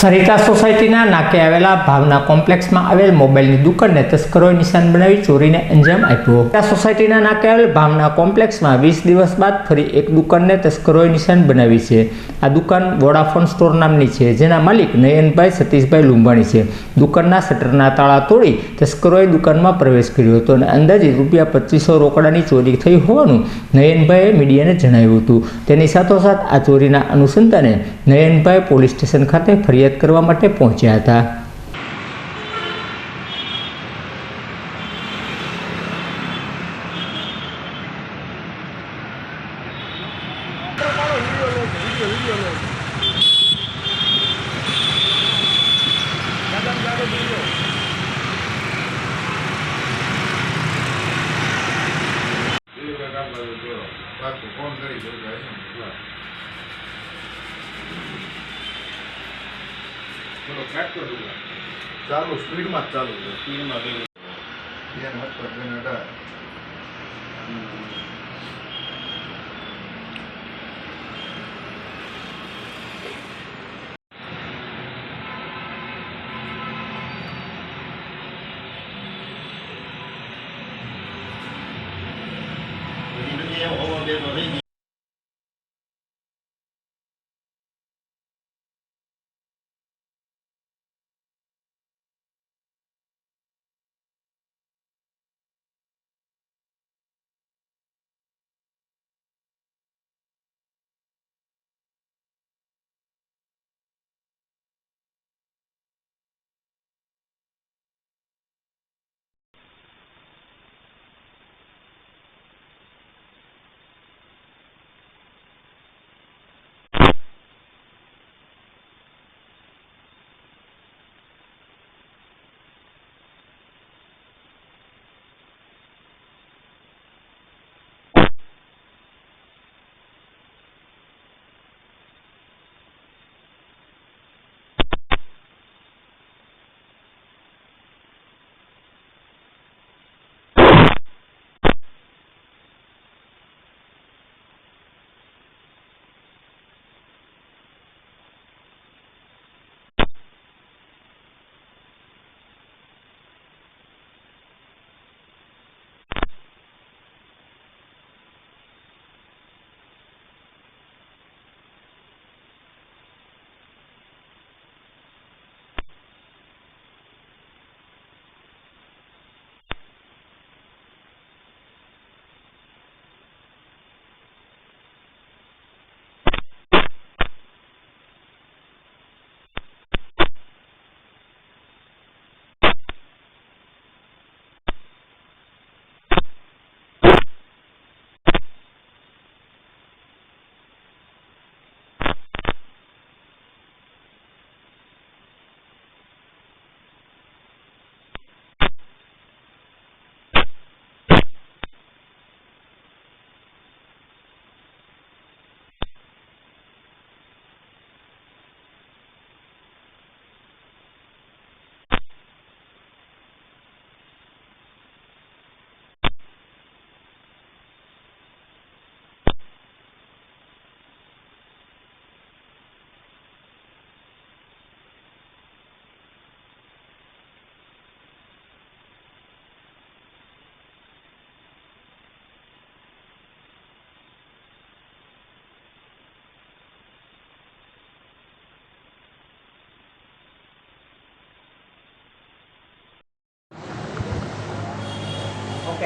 સરિતા સોસાયટીના નાકે આવેલા ભાવના કોમ્પ્લેક્સમાં આવેલ મોબાઈલની દુકાનને તસ્કરોએ નિશાન બનાવી ચોરીને અંજામ આપ્યો. સરિતા સોસાયટીના નાકે આવેલ ભાવના કોમ્પ્લેક્સમાં 20 દિવસ બાદ ફરી એક દુકાનને તસ્કરોએ નિશાન બનાવી છે. આ દુકાન વોડાફોન સ્ટોર નામની છે, જેના માલિક નયનભાઈ સતીશભાઈ લુંબાણી છે. દુકાનના શટરના તાળા તોડી તસ્કરોએ દુકાનમાં પ્રવેશ કર્યો હતો અને અંદાજિત ₹2500 રોકડાની ચોરી થઈ હોવાનું નયનભાઈએ મીડિયાને જણાવ્યું હતું. તેની સાથોસાથ આ ચોરીના અનુસંધાને નયનભાઈ પોલીસ સ્ટેશન ખાતે ફરિયાદ કરવા માટે પહોંચ્યા હતા. ચાલુ સ્પીડમાં જ ચાલુ છે. સ્પીડમાં બેન હાથ પર બેન હટા.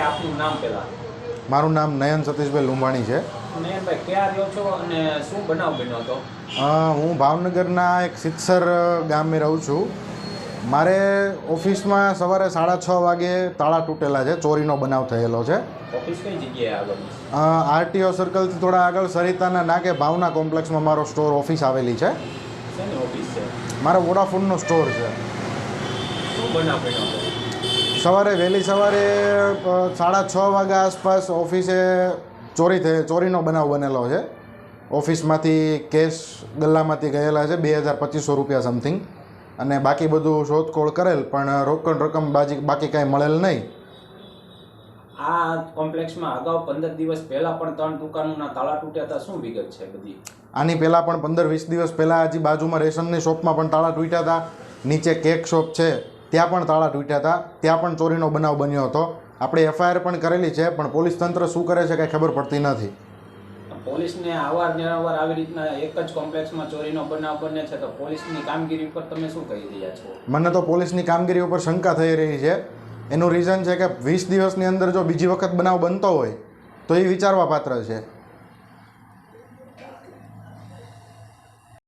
આપનું નામ પહેલા. મારું નામ નયન સતીશભાઈ લુંબાણી છે. નયનભાઈ, ક્યાં રહ્યો છો અને શું બનાવ બન્યો હતો? હું ભાવનગરના એક સિત્સર ગામે રહું છું. મારે ઓફિસમાં સવારે 6:30 વાગે તાળા તૂટેલા છે. ચોરીનો બનાવ થયેલો છે. ઓફિસ કઈ જગ્યાએ આગળ? આરટીઓ સર્કલથી થોડા આગળ સરિતાના નાકે ભાવના કોમ્પ્લેક્સમાં મારો સ્ટોર ઓફિસ આવેલી છે. શેની ઓફિસ છે? મારો વોડાફોનનો સ્ટોર છે. શું બનાવ બન્યો હતો? સવારે વહેલી સવારે 6:30 વાગ્યા આસપાસ ઓફિસે ચોરીનો બનાવ બનેલો છે. ઓફિસમાંથી કેશ ગલ્લામાંથી ગયેલા છે ₹2200 સમથિંગ, અને બાકી બધું શોધખોળ કરેલ, પણ રોકડ રકમ બાકી કાંઈ મળેલ નહીં. આ કોમ્પ્લેક્સમાં અગાઉ 15 દિવસ પહેલા પણ 3 દુકાનોના તાળા તૂટ્યા હતા. શું વિગત છે બધી? આની પહેલાં પણ 15-20 દિવસ પહેલાં હજી બાજુમાં રેશનની શોપમાં પણ તાળા તૂટ્યા હતા. નીચે કેક શોપ છે ત્યાં પણ તાળા તૂટ્યા હતા. ત્યાં પણ ચોરીનો બનાવ બન્યો હતો. આપણે એફઆઈઆર પણ કરેલી છે, પણ પોલીસ તંત્ર શું કરે છે કાંઈ ખબર પડતી નથી. પોલીસને અવારનવાર આવી રીતના એક જ કોમ્પ્લેક્સમાં ચોરીનો બનાવ બને છે, તો પોલીસની કામગીરી ઉપર તમે શું કહી રહ્યા છો? મને તો પોલીસની કામગીરી ઉપર શંકા થઈ રહી છે. એનું રીઝન છે કે 20 દિવસની અંદર જો બીજી વખત બનાવ બનતો હોય તો એ વિચારવા પાત્ર છે.